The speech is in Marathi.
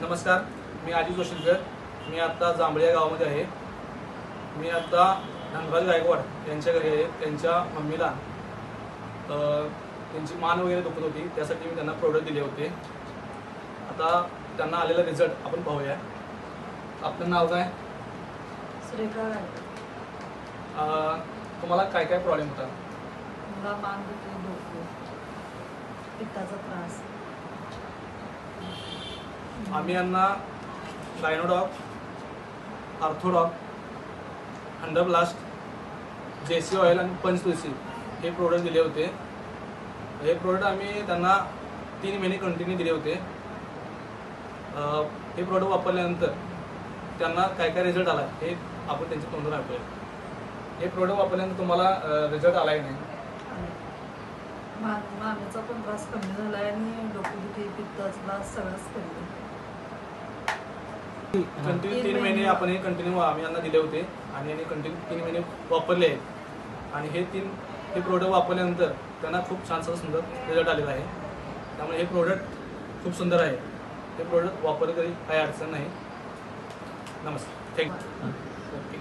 नमस्कार, मी आजी जोशीलकर. मी आत्ता जांभळे या गावामध्ये आहे. मी आत्ता धनराज गायकवाड यांच्या घरी आहे. त्यांच्या मम्मीला त्यांची मान वगैरे दुखत होती, त्यासाठी मी त्यांना प्रोडक्ट दिले होते. आता त्यांना आलेला रिझल्ट आपण पाहूया. आपलं नाव काय? सुरेखा गायकवाड. तुम्हाला काय काय प्रॉब्लेम होता? मला मान दुखी, डोकं, पित्ताचा त्रास. आम्ही यांना गायनोडॉक, आर्थोडॉक, हंडरब्लास्ट, जेसी ऑइल आणि पंचतुळसी हे प्रोडक्ट दिले होते. हे प्रोडक्ट आम्ही त्यांना 3 महिने कंटिन्यू दिले होते. हे प्रोडक्ट वापरल्यानंतर त्यांना काय काय रिझल्ट आला हे आपण त्यांच्या तोंडून ऐकूया. हे प्रोडक्ट वापरल्यानंतर तुम्हाला रिझल्ट आला आहे नाही? मानेचा पण त्रास कमी झाला आहे आणि डोकेदुखी, पित्ताचा त्रास सगळंच कमी. कंटिन्यू 3 महिने आपण हे कंटिन्यू आम्ही यांना दिले होते आणि यांनी कंटिन्यू 3 महिने वापरले आहेत. आणि हे प्रोडक्ट वापरल्यानंतर त्यांना खूप छान सुंदर रिझल्ट आलेला आहे. त्यामुळे हे प्रोडक्ट खूप सुंदर आहे. हे प्रोडक्ट वापरले तरी काही अडचण नाही. नमस्कार, थँक्यू. ओके.